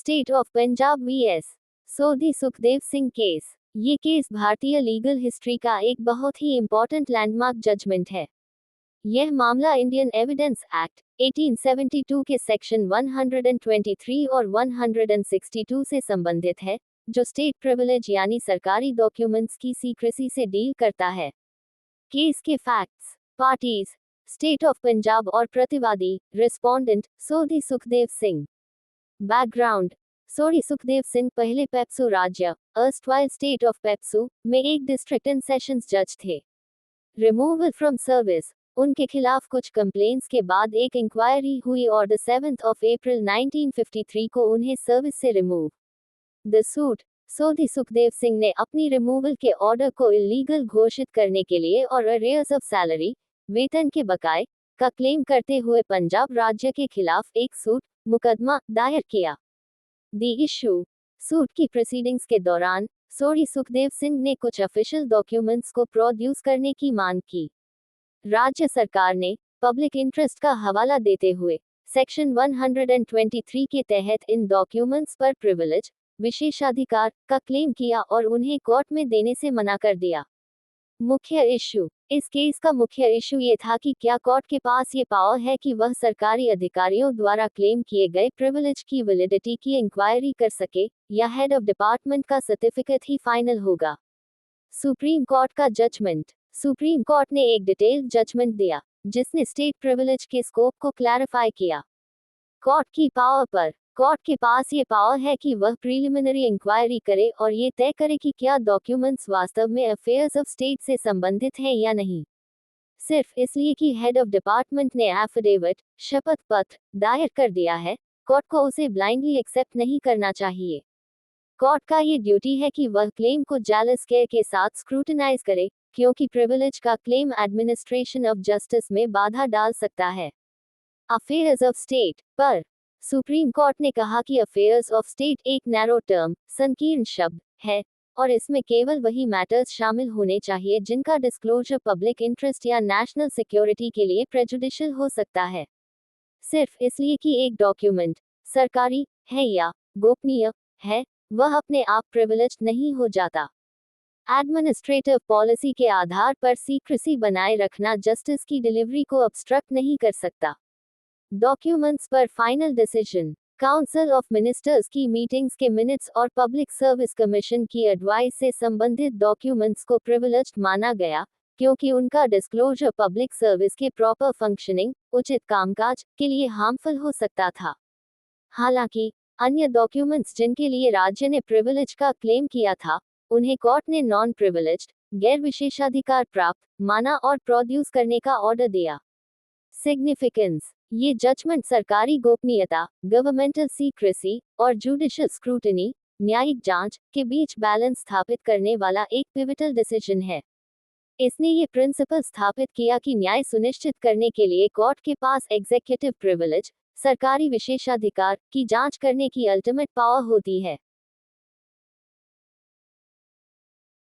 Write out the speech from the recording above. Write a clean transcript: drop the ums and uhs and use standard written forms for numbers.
State of Punjab VS सोधी Sukhdev Singh case. ये case भारतीय लीगल हिस्ट्री का एक बहुत ही इंपॉर्टेंट लैंडमार्क जजमेंट है। यह मामला इंडियन एविडेंस एक्ट 1872 के सेक्शन 123 और 162 से संबंधित है, जो स्टेट प्रिविलेज यानी सरकारी डॉक्यूमेंट्स की सीक्रेसी से डील करता है। केस के facts, parties, state of Punjab और प्रतिवादी, रिस्पोंडेंट, सोधी सुखदेव सिंह। बैकग्राउंड, सोधी सुखदेव सिंह पहले पेप्सू राज्य, अर्स्टवाइल स्टेट ऑफ पेप्सू, में एक डिस्ट्रिक्ट एंड सेशंस जज थे। रिमूवल फ्रॉम सर्विस, उनके खिलाफ कुछ कंप्लेंट्स के बाद एक इंक्वायरी हुई और 7 अप्रैल 1953 को उन्हें सर्विस से रिमूव। द सूट, सोधी सुखदेव सिंह ने अपनी रिमूवल के ऑर्डर को इलीगल घोषित करने के लिए और अरेयर्स ऑफ सैलरी, वेतन के बकाए, का क्लेम करते हुए पंजाब राज्य के खिलाफ एक सूट, मुकदमा, दायर किया। द इशू, सूट की प्रोसीडिंग्स के दौरान सोधी सुखदेव सिंह ने कुछ ऑफिशियल डॉक्यूमेंट्स को प्रोड्यूस करने की मांग की। राज्य सरकार ने पब्लिक इंटरेस्ट का हवाला देते हुए सेक्शन 123 के तहत इन डॉक्यूमेंट्स पर प्रिविलेज, विशेषाधिकार, का क्लेम किया और उन्हें कोर्ट में देने से मना कर दिया। मुख्य इशू, इस केस का मुख्य इशू ये था कि क्या कोर्ट के पास ये पावर है कि वह सरकारी अधिकारियों द्वारा क्लेम किए गए प्रिविलेज की वैलिडिटी की इंक्वायरी कर सके, या हेड ऑफ डिपार्टमेंट का सर्टिफिकेट ही फाइनल होगा। सुप्रीम कोर्ट का जजमेंट, सुप्रीम कोर्ट ने एक डिटेल्ड जजमेंट दिया, जिसने स्टेट प्रिविलेज के स्कोप को क्लैरिफाई किया। कोर्ट की पावर पर, कोर्ट के पास ये पावर है कि वह प्रीलिमिनरी इंक्वायरी करे और ये तय करे कि क्या डॉक्यूमेंट्स वास्तव में अफेयर्स ऑफ स्टेट से संबंधित हैं या नहीं। सिर्फ इसलिए कि हेड ऑफ डिपार्टमेंट ने एफिडेविट, शपथ पत्र, दायर कर दिया है, कोर्ट को उसे ब्लाइंडली एक्सेप्ट नहीं करना चाहिए। कोर्ट का ये ड्यूटी है कि वह क्लेम को जेलस केयर के साथ स्क्रूटिनाइज करे, क्योंकि प्रिविलेज का क्लेम एडमिनिस्ट्रेशन ऑफ जस्टिस में बाधा डाल सकता है। अफेयर्स ऑफ स्टेट पर सुप्रीम कोर्ट ने कहा कि अफेयर्स ऑफ स्टेट एक नैरो टर्म, संकीर्ण शब्द है, और इसमें केवल वही मैटर्स शामिल होने चाहिए जिनका डिस्क्लोजर पब्लिक इंटरेस्ट या नेशनल सिक्योरिटी के लिए प्रेजुडिशियल हो सकता है। सिर्फ इसलिए कि एक डॉक्यूमेंट सरकारी है या गोपनीय है, वह अपने आप प्रिविलेज्ड नहीं हो जाता। एडमिनिस्ट्रेटिव पॉलिसी के आधार पर सीक्रेसी बनाए रखना जस्टिस की डिलीवरी को ऑब्स्ट्रक्ट नहीं कर सकता। डॉक्यूमेंट्स पर final decision, council of ministers की मीटिंग्स के मिनट्स और पब्लिक सर्विस कमीशन की एडवाइस से संबंधित डॉक्यूमेंट्स को प्रिविलेज्ड माना गया, क्योंकि उनका डिस्क्लोजर पब्लिक सर्विस के प्रॉपर फंक्शनिंग, उचित कामकाज, के लिए हार्मफुल हो सकता था। हालांकि अन्य डॉक्यूमेंट्स जिनके लिए राज्य ने प्रिविलेज का क्लेम किया था, उन्हें कोर्ट ने नॉन प्रिविलेज्ड, गैर विशेषाधिकार प्राप्त माना और प्रोड्यूस करने का ऑर्डर दिया। सिग्निफिकेंस, ये जजमेंट सरकारी गोपनीयता, गवर्नमेंटल सीक्रेसी और जुडिशियल स्क्रूटनी, न्यायिक जांच, के बीच बैलेंस स्थापित करने वाला एक पिवटल डिसीजन है। इसने ये प्रिंसिपल स्थापित किया कि न्याय सुनिश्चित करने के लिए कोर्ट के पास एग्जीक्यूटिव प्रिविलेज, सरकारी विशेषाधिकार, की जांच करने की अल्टीमेट पावर होती है।